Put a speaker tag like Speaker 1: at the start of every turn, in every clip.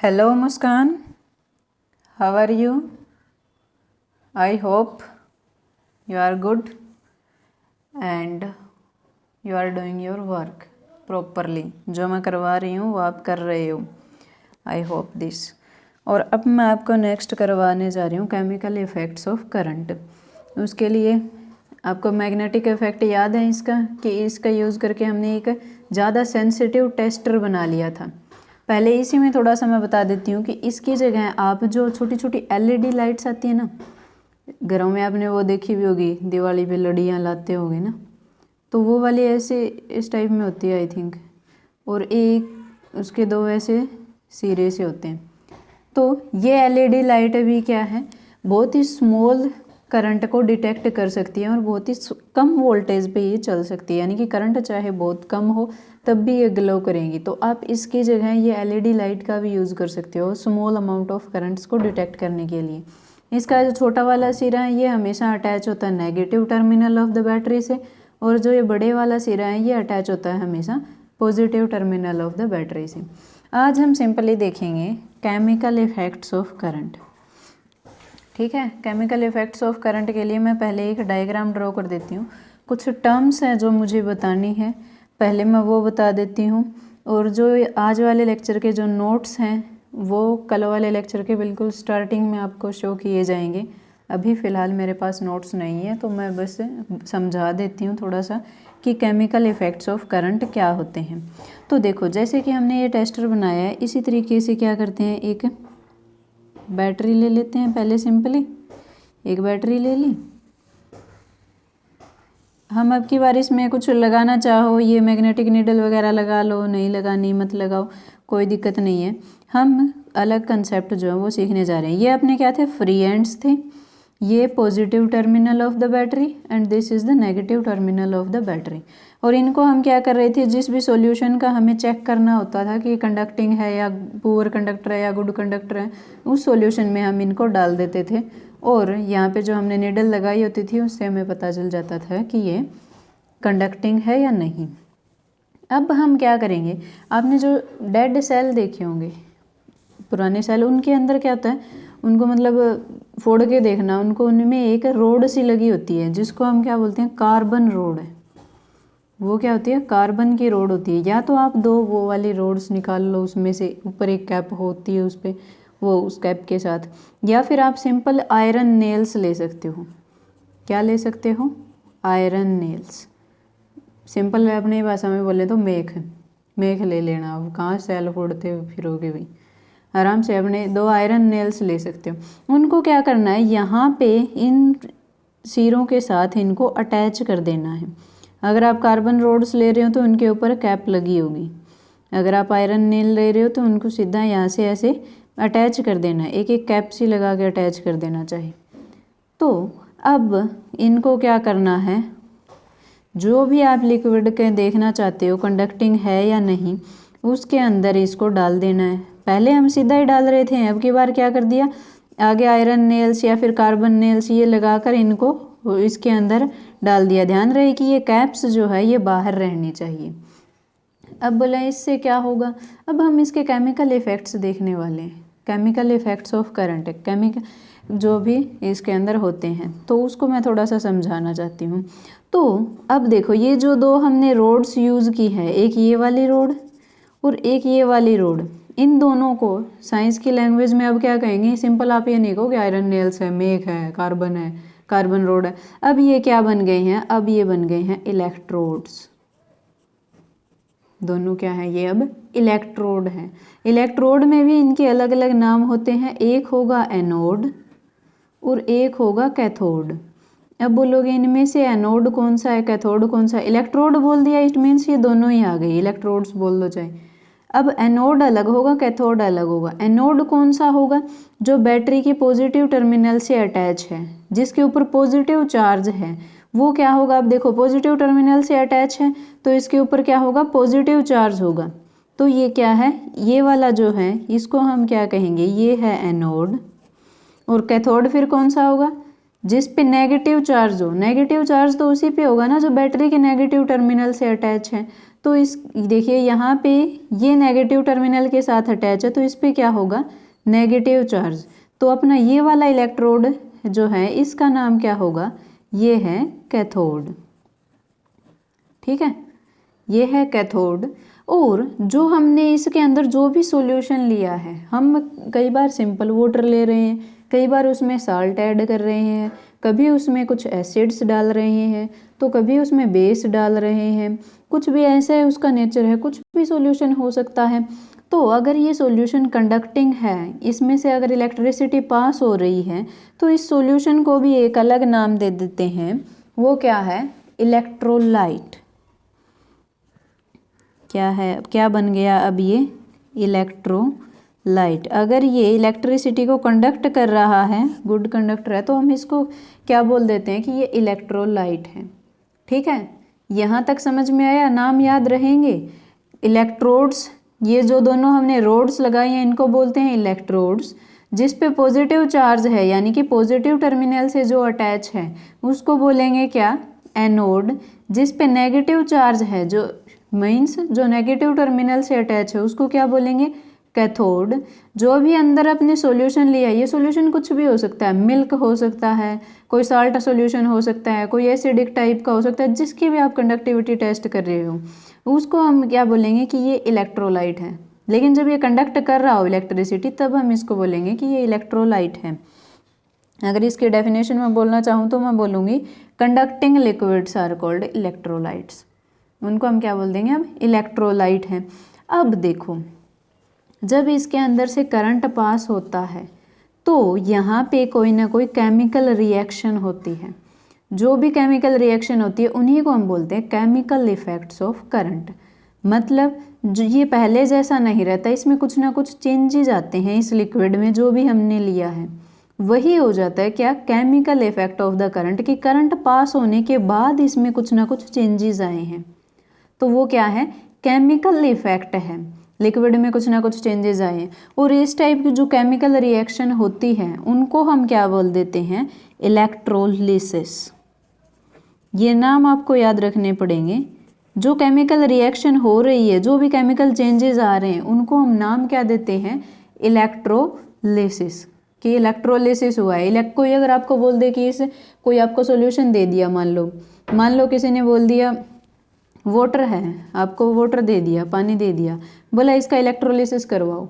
Speaker 1: Hello Muskan, how are you? I hope you are good and you are doing your work properly. जो मैं करवा रही हूँ वो आप कर रहे हो, I hope this. और अब मैं आपको नेक्स्ट करवाने जा रही हूँ केमिकल इफ़ेक्ट्स ऑफ करंट। उसके लिए आपको मैग्नेटिक इफ़ेक्ट याद है इसका, कि इसका यूज़ करके हमने एक ज़्यादा सेंसिटिव टेस्टर बना लिया था। पहले इसी में थोड़ा सा मैं बता देती हूँ कि इसकी जगह आप जो छोटी छोटी LED लाइट्स आती है ना, घरों में आपने वो देखी भी होगी, दिवाली पे लड़ियाँ लाते होगे ना, तो वो वाली ऐसे इस टाइप में होती है आई थिंक, और एक उसके दो ऐसे सिरे से होते हैं। तो ये LED लाइट भी क्या है, बहुत ही स्मॉल करंट को डिटेक्ट कर सकती है और बहुत ही कम वोल्टेज पे ये चल सकती है, यानी कि करंट चाहे बहुत कम हो तब भी ये ग्लो करेंगी। तो आप इसकी जगह ये LED लाइट का भी यूज़ कर सकते हो स्मॉल अमाउंट ऑफ करंट्स को डिटेक्ट करने के लिए। इसका जो छोटा वाला सिरा है ये हमेशा अटैच होता है negative terminal of the battery से, और जो ये बड़े वाला सिरा है ये अटैच होता है हमेशा positive terminal of the battery से। आज हम सिंपली देखेंगे केमिकल इफ़ेक्ट्स ऑफ करंट। ठीक है, केमिकल इफ़ेक्ट्स ऑफ करंट के लिए मैं पहले एक डायग्राम ड्रॉ कर देती हूँ। कुछ टर्म्स हैं जो मुझे बतानी है, पहले मैं वो बता देती हूँ। और जो आज वाले लेक्चर के जो नोट्स हैं वो कल वाले लेक्चर के बिल्कुल स्टार्टिंग में आपको शो किए जाएंगे। अभी फ़िलहाल मेरे पास नोट्स नहीं है, तो मैं बस समझा देती हूँ थोड़ा सा कि केमिकल इफ़ेक्ट्स ऑफ करंट क्या होते हैं। तो देखो, जैसे कि हमने ये टेस्टर बनाया है, इसी तरीके से क्या करते हैं, एक बैटरी ले लेते हैं। पहले सिंपली एक बैटरी ले ली। हम अब की बार इसमें कुछ लगाना चाहो, ये मैग्नेटिक नीडल वगैरह लगा लो, नहीं लगानी मत लगाओ, कोई दिक्कत नहीं है। हम अलग कंसेप्ट जो है वो सीखने जा रहे हैं। ये अपने क्या थे, फ्री एंड्स थे। ये positive terminal of the battery and this is the negative terminal of the battery. और इनको हम क्या कर रहे थे, जिस भी सॉल्यूशन का हमें चेक करना होता था कि कंडक्टिंग है या पुअर कंडक्टर है या गुड कंडक्टर है, उस सॉल्यूशन में हम इनको डाल देते थे। और यहाँ पे जो हमने निडल लगाई होती थी उससे हमें पता चल जाता था कि ये कंडक्टिंग है या नहीं। अब हम क्या करेंगे, आपने जो डेड सेल देखे होंगे, पुराने सेल, उनके अंदर क्या होता है, उनको मतलब फोड़ के देखना, उनको उनमें एक रोड सी लगी होती है जिसको हम क्या बोलते हैं, कार्बन रोड है। वो क्या होती है, कार्बन की रोड होती है। या तो आप दो वो वाली रोड्स निकाल लो, उसमें से ऊपर एक कैप होती है उस पर, वो उस कैप के साथ, या फिर आप सिंपल आयरन नेल्स ले सकते हो। क्या ले सकते हो, आयरन नेल्स। सिंपल अपनी भाषा में बोले तो मेख ले लेना। अब कहाँ सेल फोड़ते फिरोगे भाई, आराम से अपने दो आयरन नेल्स ले सकते हो। उनको क्या करना है, यहाँ पे इन सिरों के साथ इनको अटैच कर देना है। अगर आप कार्बन रोड्स ले रहे हो तो उनके ऊपर कैप लगी होगी, अगर आप आयरन नेल ले रहे हो तो उनको सीधा यहाँ से ऐसे अटैच कर देना है, एक एक कैप सी लगा के अटैच कर देना चाहिए। तो अब इनको क्या करना है, जो भी आप लिक्विड के देखना चाहते हो कंडक्टिंग है या नहीं, उसके अंदर इसको डाल देना है। पहले हम सीधा ही डाल रहे थे, अब की बार क्या कर दिया, आगे आयरन नेल्स या फिर कार्बन नेल्स ये लगाकर इनको इसके अंदर डाल दिया। ध्यान रहे कि ये कैप्स जो है ये बाहर रहनी चाहिए। अब बोला इससे क्या होगा, अब हम इसके केमिकल इफ़ेक्ट्स देखने वाले हैं। Chemical effects of current, chemical जो भी इसके अंदर होते हैं, तो उसको मैं थोड़ा सा समझाना चाहती हूँ। तो अब देखो, ये जो दो हमने रोड्स यूज़ की है, एक ये वाली रोड और एक ये वाली रोड, इन दोनों को साइंस की लैंग्वेज में अब क्या कहेंगे, सिंपल आप ये नहीं कहो कि आयरन नेल्स है, मेख है, कार्बन रोड है। अब ये क्या बन गए हैं, अब ये बन गए हैं इलेक्ट्रोड्स। दोनों क्या है, ये अब इलेक्ट्रोड हैं। इलेक्ट्रोड में भी इनके अलग अलग नाम होते हैं, एक होगा एनोड और एक होगा कैथोड। अब बोलोगे इनमें से एनोड कौन सा है, कैथोड कौन सा है। इलेक्ट्रोड बोल दिया, इट मीन्स ये दोनों ही आ गई, इलेक्ट्रोड्स बोल दो चाहे। अब एनोड अलग होगा, कैथोड अलग होगा। एनोड कौन सा होगा, जो बैटरी के पॉजिटिव टर्मिनल से अटैच है, जिसके ऊपर पॉजिटिव चार्ज है, वो क्या होगा। अब देखो, पॉजिटिव टर्मिनल से अटैच है तो इसके ऊपर क्या होगा, पॉजिटिव चार्ज होगा। तो ये क्या है, ये वाला जो है इसको हम क्या कहेंगे, ये है एनोड। और कैथोड फिर कौन सा होगा, जिस पे नेगेटिव चार्ज हो। नेगेटिव चार्ज तो उसी पे होगा ना जो बैटरी के नेगेटिव टर्मिनल से अटैच है। तो इस देखिए यहाँ पे ये नेगेटिव टर्मिनल के साथ अटैच है, तो इस पे क्या होगा, नेगेटिव चार्ज। तो अपना ये वाला इलेक्ट्रोड जो है इसका नाम क्या होगा, ये है कैथोड। ठीक है, ये है कैथोड। और जो हमने इसके अंदर जो भी सॉल्यूशन लिया है, हम कई बार सिंपल वाटर ले रहे हैं, कई बार उसमें साल्ट ऐड कर रहे हैं, कभी उसमें कुछ एसिड्स डाल रहे हैं, तो कभी उसमें बेस डाल रहे हैं, कुछ भी ऐसा है उसका नेचर है, कुछ भी सॉल्यूशन हो सकता है। तो अगर ये सॉल्यूशन कंडक्टिंग है, इसमें से अगर इलेक्ट्रिसिटी पास हो रही है, तो इस सॉल्यूशन को भी एक अलग नाम दे देते हैं, वो क्या है, इलेक्ट्रोलाइट। क्या है, क्या बन गया अब ये, इलेक्ट्रोलाइट। अगर ये इलेक्ट्रिसिटी को कंडक्ट कर रहा है, गुड कंडक्टर है, तो हम इसको क्या बोल देते हैं कि ये इलेक्ट्रोलाइट है। ठीक है, यहाँ तक समझ में आया, नाम याद रहेंगे। इलेक्ट्रोड्स, ये जो दोनों हमने रोड्स लगाई हैं इनको बोलते हैं इलेक्ट्रोड्स। जिस पे पॉजिटिव चार्ज है यानी कि पॉजिटिव टर्मिनल से जो अटैच है उसको बोलेंगे क्या, एनोड। जिस पे नेगेटिव चार्ज है, जो मीन्स जो नेगेटिव टर्मिनल से अटैच है, उसको क्या बोलेंगे, कैथोड। जो भी अंदर अपने सॉल्यूशन लिया, ये सॉल्यूशन कुछ भी हो सकता है, मिल्क हो सकता है, कोई साल्ट सॉल्यूशन हो सकता है, कोई एसिडिक टाइप का हो सकता है, जिसकी भी आप कंडक्टिविटी टेस्ट कर रहे हो उसको हम क्या बोलेंगे कि ये इलेक्ट्रोलाइट है। लेकिन जब ये कंडक्ट कर रहा हो इलेक्ट्रिसिटी, तब हम इसको बोलेंगे कि ये इलेक्ट्रोलाइट है। अगर इसके डेफिनेशन में बोलना चाहूँ तो मैं बोलूँगी conducting liquids are called electrolytes. उनको हम क्या बोल देंगे, अब इलेक्ट्रोलाइट हैं। अब देखो, जब इसके अंदर से करंट पास होता है तो यहाँ पे कोई ना कोई केमिकल रिएक्शन होती है। जो भी केमिकल रिएक्शन होती है उन्हीं को हम बोलते हैं केमिकल इफेक्ट्स ऑफ करंट। मतलब जो ये पहले जैसा नहीं रहता, इसमें कुछ ना कुछ चेंजेस आते हैं इस लिक्विड में, जो भी हमने लिया है वही हो जाता है क्या, chemical effect of the current. कि करंट पास होने के बाद इसमें कुछ ना कुछ चेंजेस आए हैं, तो वो क्या है, केमिकल इफेक्ट है। लिक्विड में कुछ ना कुछ चेंजेस आए हैं, और इस टाइप की जो केमिकल रिएक्शन होती है उनको हम क्या बोल देते हैं, इलेक्ट्रोलिसिस। ये नाम आपको याद रखने पड़ेंगे। जो केमिकल रिएक्शन हो रही है, जो भी केमिकल चेंजेस आ रहे हैं, उनको हम नाम क्या देते हैं, इलेक्ट्रोलिसिस। कि इलेक्ट्रोलिसिस हुआ है। कोई अगर आपको बोल दे कि इस, कोई आपको सॉल्यूशन दे दिया, मान लो किसी ने बोल दिया वाटर है, आपको वाटर दे दिया, पानी दे दिया, बोला इसका इलेक्ट्रोलिसिस करवाओ।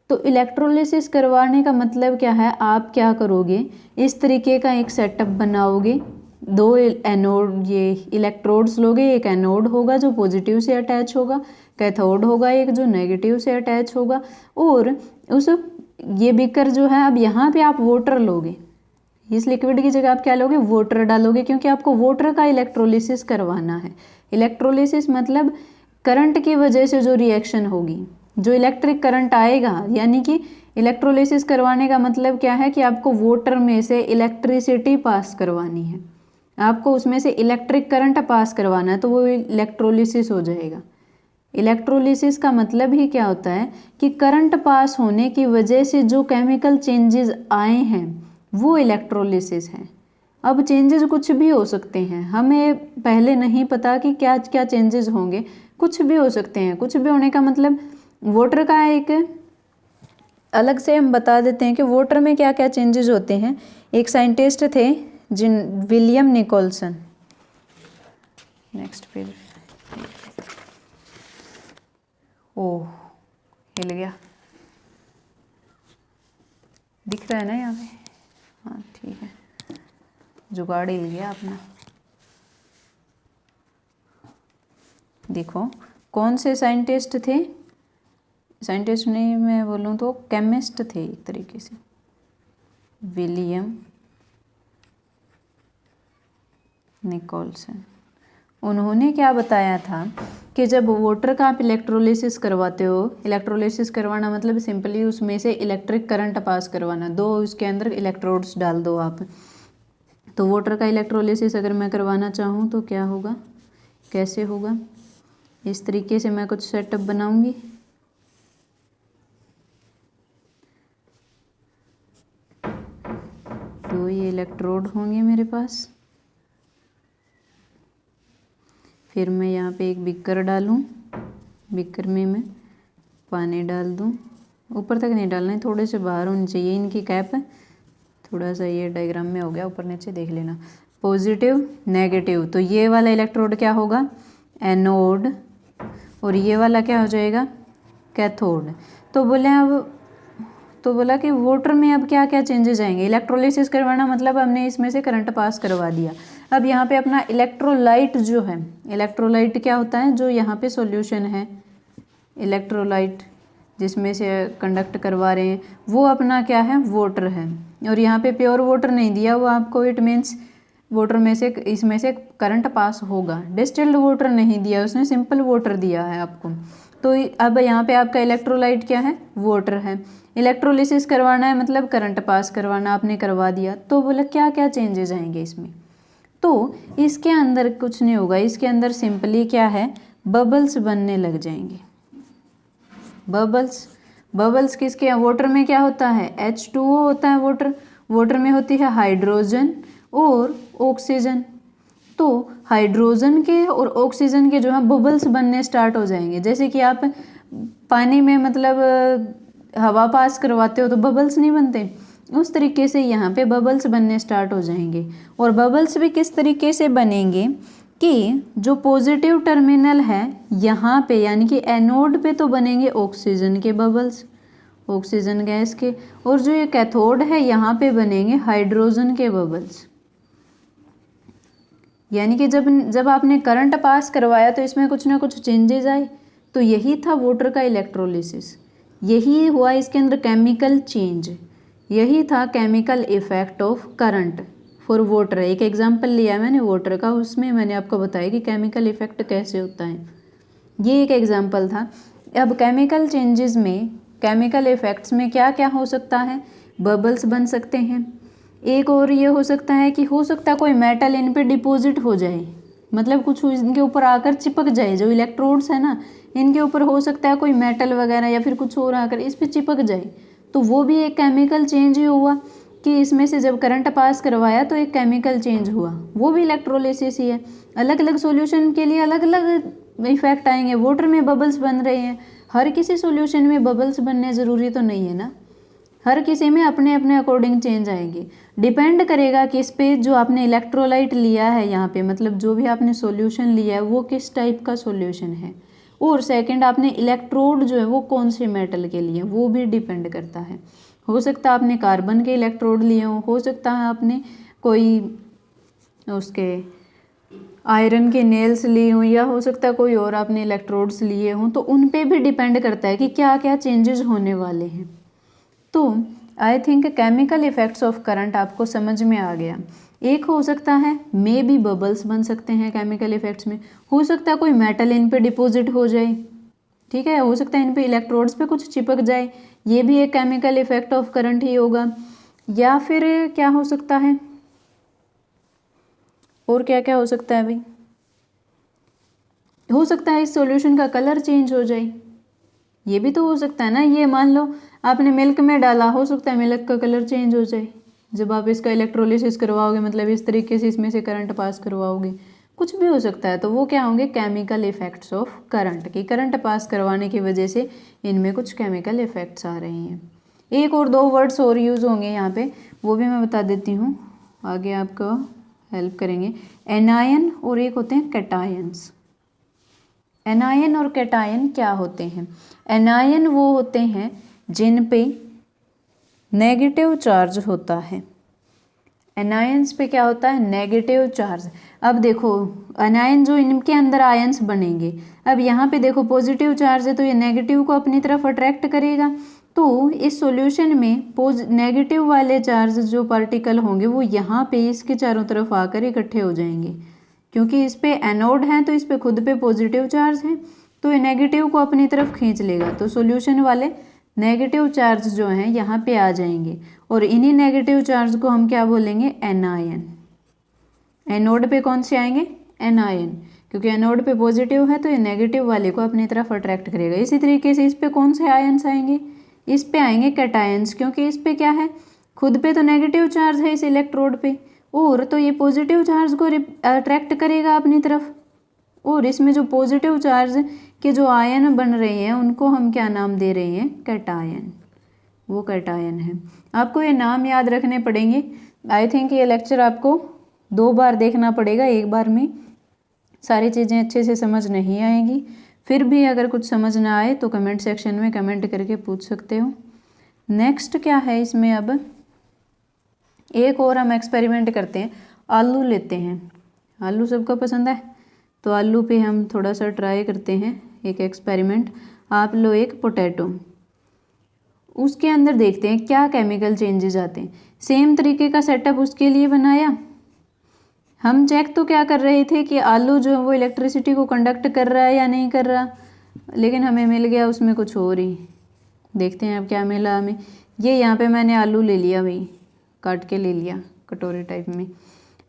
Speaker 1: तो इलेक्ट्रोलिसिस करवाने का मतलब क्या है, आप क्या करोगे, इस तरीके का एक सेटअप बनाओगे, दो एनोड, ये इलेक्ट्रोड्स लोगे, एक एनोड होगा जो पॉजिटिव से अटैच होगा, कैथोड होगा एक जो नेगेटिव से अटैच होगा, और उस ये बीकर जो है, अब यहाँ पे आप वाटर लोगे, इस लिक्विड की जगह आप क्या लोगे, वाटर डालोगे, क्योंकि आपको वाटर का इलेक्ट्रोलिसिस करवाना है। इलेक्ट्रोलिसिस मतलब करंट की वजह से जो रिएक्शन होगी, जो इलेक्ट्रिक करंट आएगा, यानी कि इलेक्ट्रोलिसिस करवाने का मतलब क्या है कि आपको वाटर में से इलेक्ट्रिसिटी पास करवानी है, आपको उसमें से इलेक्ट्रिक करंट पास करवाना है, तो वो इलेक्ट्रोलिसिस हो जाएगा। इलेक्ट्रोलिसिस का मतलब ही क्या होता है कि करंट पास होने की वजह से जो केमिकल चेंजेस आए हैं वो इलेक्ट्रोलिसिस है। अब चेंजेस कुछ भी हो सकते हैं, हमें पहले नहीं पता कि क्या क्या चेंजेस होंगे, कुछ भी हो सकते हैं। कुछ भी होने का मतलब वाटर का एक अलग से हम बता देते हैं कि वाटर में क्या क्या चेंजेस होते हैं। एक साइंटिस्ट थे विलियम निकोलसन, नेक्स्ट पेज, ओह हिल गया, दिख रहा है ना यहाँ पे, हाँ ठीक है, जुगाड़ हिल गया अपना। देखो कौन से साइंटिस्ट थे, साइंटिस्ट नहीं मैं बोलूँ तो केमिस्ट थे एक तरीके से, विलियम निकोलसन। उन्होंने क्या बताया था कि जब वाटर का आप इलेक्ट्रोलिसिस करवाते हो, इलेक्ट्रोलिसिस करवाना मतलब सिंपली उसमें से इलेक्ट्रिक करंट पास करवाना, दो उसके अंदर इलेक्ट्रोड्स डाल दो आप। तो वाटर का इलेक्ट्रोलिसिस अगर मैं करवाना चाहूँ तो क्या होगा, कैसे होगा, इस तरीके से मैं कुछ सेटअप बनाऊंगी, तो ये इलेक्ट्रोड होंगे मेरे पास, फिर मैं यहाँ पे एक बीकर डालूँ, बीकर में मैं पानी डाल दूँ। ऊपर तक नहीं डालना है, थोड़े से बाहर होनी चाहिए इनकी कैप। थोड़ा सा ये डायग्राम में हो गया, ऊपर नीचे देख लेना। पॉजिटिव नेगेटिव, तो ये वाला इलेक्ट्रोड क्या होगा, एनोड, और ये वाला क्या हो जाएगा, कैथोड। तो बोला कि वाटर में अब क्या क्या चेंजेस आएंगे। इलेक्ट्रोलिसिस करवाना मतलब हमने इसमें से करंट पास करवा दिया। अब यहाँ पे अपना इलेक्ट्रोलाइट जो है, इलेक्ट्रोलाइट क्या होता है, जो यहाँ पे सॉल्यूशन है, इलेक्ट्रोलाइट जिसमें से कंडक्ट करवा रहे हैं, वो अपना क्या है, वाटर है। और यहाँ पे प्योर वाटर नहीं दिया हुआ आपको, इट मीन्स वाटर में से इसमें से करंट पास होगा। डिस्टिल्ड वाटर नहीं दिया उसने, सिंपल वाटर दिया है आपको। तो अब यहाँ पे आपका इलेक्ट्रोलाइट क्या है, वाटर है। इलेक्ट्रोलिसिस करवाना है मतलब करंट पास करवाना, आपने करवा दिया। तो बोला क्या क्या चेंजेस आएंगे इसमें, तो इसके अंदर कुछ नहीं होगा, इसके अंदर सिंपली क्या है, बबल्स बनने लग जाएंगे। बबल्स किसके हैं, वाटर में क्या होता है, H2O होता है वाटर में होती है हाइड्रोजन और ऑक्सीजन। तो हाइड्रोजन के और ऑक्सीजन के जो है बबल्स बनने स्टार्ट हो जाएंगे। जैसे कि आप पानी में मतलब हवा पास करवाते हो तो बबल्स नहीं बनते, उस तरीके से यहाँ पे बबल्स बनने स्टार्ट हो जाएंगे। और बबल्स भी किस तरीके से बनेंगे कि जो पॉजिटिव टर्मिनल है यहाँ पे, यानी कि एनोड पे तो बनेंगे ऑक्सीजन के बबल्स, ऑक्सीजन गैस के, और जो ये कैथोड है यहाँ पे बनेंगे हाइड्रोजन के बबल्स। यानी कि जब आपने करंट पास करवाया तो इसमें कुछ ना कुछ चेंजेस आए। तो यही था वाटर का इलेक्ट्रोलिसिस, यही हुआ इसके अंदर केमिकल चेंज, यही था chemical effect of current for water. एक एग्जांपल लिया मैंने वाटर का, उसमें मैंने आपको बताया कि केमिकल इफेक्ट कैसे होता है, ये एक एग्जांपल था। अब केमिकल चेंजेस में, केमिकल इफेक्ट्स में क्या क्या हो सकता है, बबल्स बन सकते हैं। एक और ये हो सकता है कि हो सकता है कोई मेटल इन पे डिपॉजिट हो जाए, मतलब कुछ इनके ऊपर आकर चिपक जाए, जो इलेक्ट्रोड्स है ना इनके ऊपर हो सकता है कोई मेटल वगैरह या फिर कुछ और आकर इस पे चिपक जाए। तो वो भी एक केमिकल चेंज ही हुआ कि इसमें से जब करंट पास करवाया तो एक केमिकल चेंज हुआ, वो भी इलेक्ट्रोलिसिस ही है। अलग अलग सॉल्यूशन के लिए अलग अलग इफेक्ट आएंगे। वाटर में बबल्स बन रहे हैं, हर किसी सॉल्यूशन में बबल्स बनने ज़रूरी तो नहीं है ना, हर किसी में अपने अपने अकॉर्डिंग चेंज आएंगे। डिपेंड करेगा कि इस पे जो आपने इलेक्ट्रोलाइट लिया है यहाँ पे, मतलब जो भी आपने सॉल्यूशन लिया है वो किस टाइप का सॉल्यूशन है, और सेकंड आपने इलेक्ट्रोड जो है वो कौन से मेटल के लिए, वो भी डिपेंड करता है। हो सकता है आपने कार्बन के इलेक्ट्रोड लिए हो सकता है आपने कोई उसके आयरन के नेल्स लिए हों, या हो सकता है कोई और आपने इलेक्ट्रोड्स लिए हों। तो उन पे भी डिपेंड करता है कि क्या क्या चेंजेस होने वाले हैं। तो I think chemical effects of current आपको समझ में आ गया। एक हो सकता है मे बी बबल्स बन सकते हैं केमिकल इफेक्ट्स में, हो सकता है कोई मेटल इन पे डिपॉजिट हो जाए, ठीक है, हो सकता है इन पे इलेक्ट्रोड्स पे कुछ चिपक जाए, ये भी एक केमिकल इफेक्ट ऑफ करंट ही होगा। या फिर क्या हो सकता है, और क्या क्या हो सकता है भाई, हो सकता है इस सॉल्यूशन का कलर चेंज हो जाए, ये भी तो हो सकता है ना। ये मान लो आपने मिल्क में डाला, हो सकता है मिल्क का कलर चेंज हो जाए जब आप इसका इलेक्ट्रोलिसिस करवाओगे, मतलब इस तरीके से इसमें से करंट पास करवाओगे, कुछ भी हो सकता है। तो वो क्या होंगे, केमिकल इफेक्ट्स ऑफ करंट, की करंट पास करवाने की वजह से इनमें कुछ केमिकल इफेक्ट्स आ रहे हैं। एक और दो वर्ड्स और यूज़ होंगे यहाँ पे, वो भी मैं बता देती हूँ, आगे आपको हेल्प करेंगे। एनायन और एक होते हैं कैटायंस। एनायन और कैटायन क्या होते हैं, एनायन वो होते हैं जिन पे नेगेटिव चार्ज होता है, एनायंस पे क्या होता है, नेगेटिव चार्ज। अब देखो एनायन जो इनके अंदर आयंस बनेंगे, अब यहाँ पे देखो पॉजिटिव चार्ज है तो ये नेगेटिव को अपनी तरफ अट्रैक्ट करेगा। तो इस सॉल्यूशन में नेगेटिव वाले चार्ज जो पार्टिकल होंगे वो यहाँ पे इसके चारों तरफ आकर इकट्ठे हो जाएंगे, क्योंकि इस पे एनोड है तो इस पे खुद पे पॉजिटिव चार्ज है, तो ये नेगेटिव को अपनी तरफ खींच लेगा। तो सॉल्यूशन वाले नेगेटिव चार्ज जो हैं यहाँ पे आ जाएंगे, और इन्हीं नेगेटिव चार्ज को हम क्या बोलेंगे, एनायन। एनोड पे कौन से आएंगे, एनायन, क्योंकि एनोड पे पॉजिटिव है तो ये नेगेटिव वाले को अपनी तरफ अट्रैक्ट करेगा। इसी तरीके से इस पे कौन से आयंस आएंगे, इस पे आएंगे कैटायंस, क्योंकि इस पे क्या है, खुद पे तो नेगेटिव चार्ज है इस इलेक्ट्रोड पे, और तो ये पॉजिटिव चार्ज को अट्रैक्ट करेगा अपनी तरफ, और इसमें जो पॉजिटिव चार्ज के जो आयन बन रहे हैं उनको हम क्या नाम दे रहे हैं, कैटायन, वो कैटायन है। आपको ये नाम याद रखने पड़ेंगे। आई थिंक ये लेक्चर आपको 2 बार देखना पड़ेगा, एक बार में सारी चीज़ें अच्छे से समझ नहीं आएंगी। फिर भी अगर कुछ समझ ना आए तो कमेंट सेक्शन में कमेंट करके पूछ सकते हो। नेक्स्ट क्या है इसमें, अब एक और हम एक्सपेरिमेंट करते हैं। आलू लेते हैं, आलू सबको पसंद है, तो आलू पे हम थोड़ा सा ट्राई करते हैं एक एक्सपेरिमेंट। आप लो एक पोटैटो, उसके अंदर देखते हैं क्या केमिकल चेंजेस आते हैं। सेम तरीके का सेटअप उसके लिए बनाया। हम चेक तो क्या कर रहे थे कि आलू जो है वो इलेक्ट्रिसिटी को कंडक्ट कर रहा है या नहीं कर रहा, लेकिन हमें मिल गया उसमें कुछ और ही। देखते हैं अब क्या मिला हमें। ये यहाँ पे मैंने आलू ले लिया भाई, काट के ले लिया कटोरी टाइप में।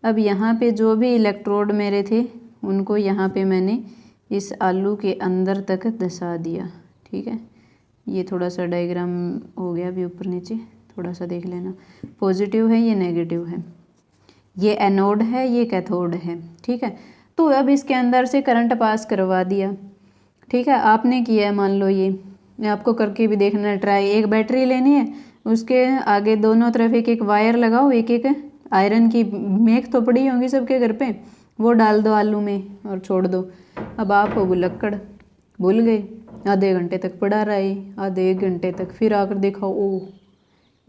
Speaker 1: अब यहाँ पे जो भी इलेक्ट्रोड मेरे थे उनको यहाँ पे मैंने इस आलू के अंदर तक धंसा दिया। ठीक है, ये थोड़ा सा डायग्राम हो गया अभी ऊपर नीचे, थोड़ा सा देख लेना। पॉजिटिव है, ये नेगेटिव है, ये एनोड है, ये कैथोड है। ठीक है, तो अब इसके अंदर से करंट पास करवा दिया। ठीक है, आपने किया है, मान लो ये आपको करके भी देखना ट्राई। एक बैटरी लेनी है, उसके आगे दोनों तरफ एक एक वायर लगाओ, एक एक आयरन की मेख तो पड़ी होंगी सबके घर पे, वो डाल दो आलू में और छोड़ दो। अब आप हो भुलक्कड़, भूल गए, आधे घंटे तक पड़ा रहा है, आधे 1 घंटे तक, फिर आकर देखा ओह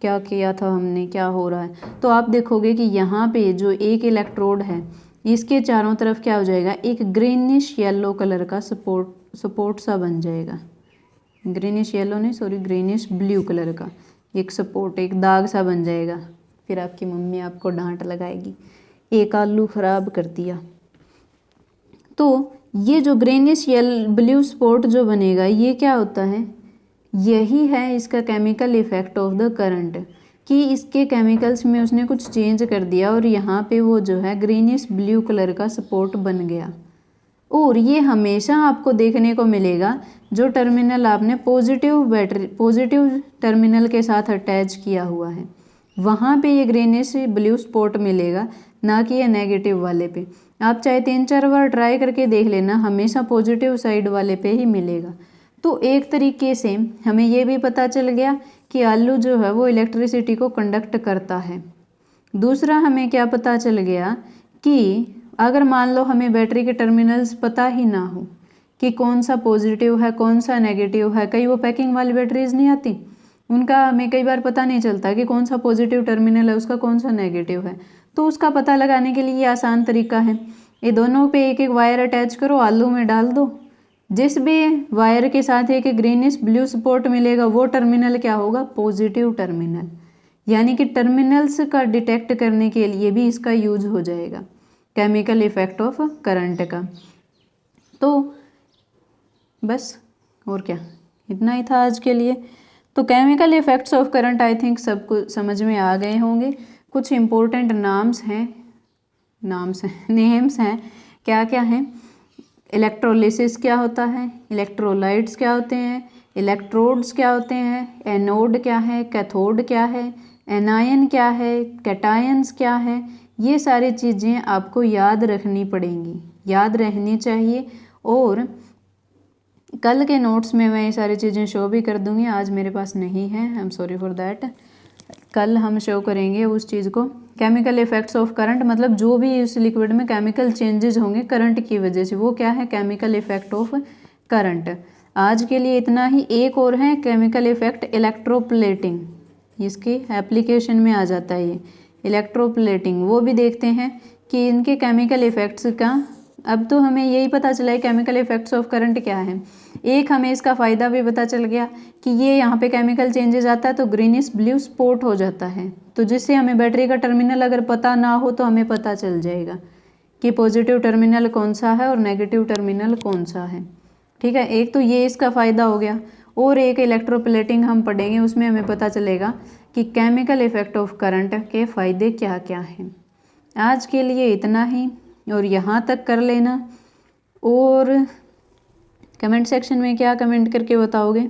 Speaker 1: क्या किया था हमने, क्या हो रहा है। तो आप देखोगे कि यहाँ पे जो एक इलेक्ट्रोड है इसके चारों तरफ क्या हो जाएगा, एक ग्रीनिश येलो कलर का सपोर्ट सा बन जाएगा। ग्रीनिश येलो नहीं, सॉरी, ग्रीनिश ब्लू कलर का एक सपोर्ट, एक दाग सा बन जाएगा। फिर आपकी मम्मी आपको डांट लगाएगी, एक आलू खराब कर दिया। तो ये जो ग्रीनिश ब्लू स्पॉट जो बनेगा, ये क्या होता है, यही है इसका chemical effect of the current, कि इसके केमिकल्स में उसने कुछ चेंज कर दिया और यहाँ पे वो जो है ग्रीनिश ब्लू कलर का सपोर्ट बन गया। और ये हमेशा आपको देखने को मिलेगा जो टर्मिनल आपने पॉजिटिव टर्मिनल के साथ अटैच किया हुआ है, वहाँ पे ये ग्रीनिश ब्लू स्पॉट मिलेगा, ना कि ये नेगेटिव वाले पे। आप चाहे 3-4 बार ट्राई करके देख लेना, हमेशा पॉजिटिव साइड वाले पे ही मिलेगा। तो एक तरीके से हमें ये भी पता चल गया कि आलू जो है वो इलेक्ट्रिसिटी को कंडक्ट करता है। दूसरा हमें क्या पता चल गया कि अगर मान लो हमें बैटरी के टर्मिनल्स पता ही ना हो कि कौन सा पॉजिटिव है कौन सा नेगेटिव है, कई वो पैकिंग वाली बैटरीज नहीं आती, उनका हमें कई बार पता नहीं चलता कि कौन सा पॉजिटिव टर्मिनल है उसका, कौन सा नेगेटिव है। तो उसका पता लगाने के लिए आसान तरीका है, ये दोनों पे एक एक वायर अटैच करो, आलू में डाल दो, जिस भी वायर के साथ एक ग्रीनिश ब्लू सपोर्ट मिलेगा वो टर्मिनल क्या होगा, पॉजिटिव टर्मिनल। यानी कि टर्मिनल्स का डिटेक्ट करने के लिए भी इसका यूज हो जाएगा, केमिकल इफेक्ट ऑफ करंट का। तो बस और क्या, इतना ही था आज के लिए। तो chemical effects of current I think सबको समझ में आ गए होंगे। कुछ इम्पोर्टेंट नेम्स हैं, क्या क्या हैं, इलेक्ट्रोलिसिस क्या होता है, इलेक्ट्रोलाइट्स क्या होते हैं, इलेक्ट्रोड्स क्या होते हैं, एनोड क्या है, कैथोड क्या है, एनायन क्या है, कैटायंस क्या है, ये सारी चीज़ें आपको याद रखनी पड़ेंगी, याद रहनी चाहिए। और कल के नोट्स में मैं ये सारी चीज़ें शो भी कर दूंगी, आज मेरे पास नहीं है, I am sorry for that. कल हम शो करेंगे उस चीज़ को, केमिकल इफेक्ट्स ऑफ करंट, मतलब जो भी इस लिक्विड में केमिकल चेंजेस होंगे करंट की वजह से, वो क्या है, केमिकल इफेक्ट ऑफ करंट। आज के लिए इतना ही। एक और है केमिकल इफेक्ट इलेक्ट्रोप्लेटिंग, इसकी एप्लीकेशन में आ जाता है ये इलेक्ट्रोप्लेटिंग, वो भी देखते हैं कि इनके केमिकल इफेक्ट्स का। अब तो हमें यही पता चला है केमिकल इफेक्ट्स ऑफ करंट क्या है। एक हमें इसका फ़ायदा भी पता चल गया कि ये यहाँ पे केमिकल चेंजेस आता है तो ग्रीनिश ब्लू स्पॉट हो जाता है, तो जिससे हमें बैटरी का टर्मिनल अगर पता ना हो तो हमें पता चल जाएगा कि पॉजिटिव टर्मिनल कौन सा है और नेगेटिव टर्मिनल कौन सा है। ठीक है, एक तो ये इसका फ़ायदा हो गया। और एक इलेक्ट्रोप्लेटिंग हम पढ़ेंगे, उसमें हमें पता चलेगा कि केमिकल इफेक्ट ऑफ करंट के फ़ायदे क्या क्या हैं। आज के लिए इतना ही, और यहाँ तक कर लेना। और कमेंट सेक्शन में क्या कमेंट करके बताओगे,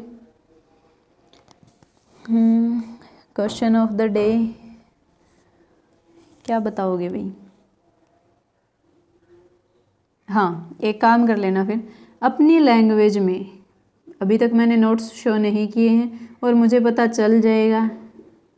Speaker 1: क्वेश्चन ऑफ द डे क्या बताओगे भाई। हाँ, एक काम कर लेना फिर अपनी लैंग्वेज में। अभी तक मैंने नोट्स शो नहीं किए हैं और मुझे पता चल जाएगा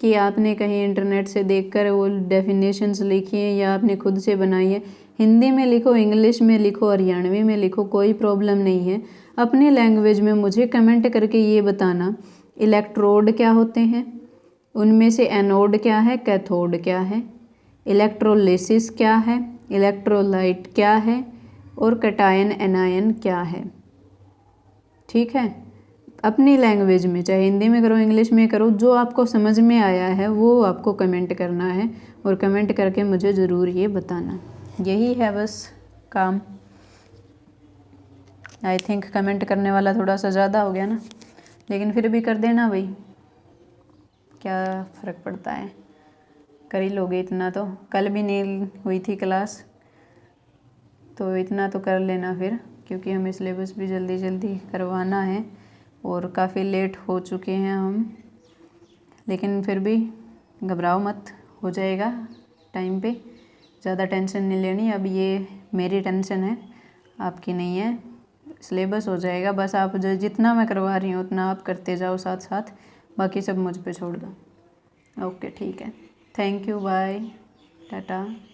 Speaker 1: कि आपने कहीं इंटरनेट से देखकर वो डेफिनेशंस लिखी हैं या आपने खुद से बनाई है। हिंदी में लिखो, इंग्लिश में लिखो, हरियाणवी में लिखो, कोई प्रॉब्लम नहीं है। अपनी लैंग्वेज में मुझे कमेंट करके ये बताना इलेक्ट्रोड क्या होते हैं, उनमें से एनोड क्या है, कैथोड क्या है, इलेक्ट्रोलिसिस क्या है, इलेक्ट्रोलाइट क्या है और कैटायन एनायन क्या है। ठीक है, अपनी लैंग्वेज में, चाहे हिंदी में करो इंग्लिश में करो, जो आपको समझ में आया है वो आपको कमेंट करना है और कमेंट करके मुझे ज़रूर ये बताना। यही है बस काम। आई थिंक कमेंट करने वाला थोड़ा सा ज़्यादा हो गया ना, लेकिन फिर भी कर देना भाई, क्या फ़र्क पड़ता है, कर ही लोगे इतना तो। कल भी नहीं हुई थी क्लास तो इतना तो कर लेना फिर, क्योंकि हमें सिलेबस भी जल्दी जल्दी करवाना है और काफ़ी लेट हो चुके हैं हम। लेकिन फिर भी घबराओ मत, हो जाएगा टाइम पे, ज़्यादा टेंशन नहीं लेनी। अब ये मेरी टेंशन है, आपकी नहीं है। सिलेबस हो जाएगा, बस आप जो जितना मैं करवा रही हूँ उतना आप करते जाओ साथ साथ, बाकी सब मुझ पे छोड़ दो। ओके ठीक है, थैंक यू, बाय, टाटा।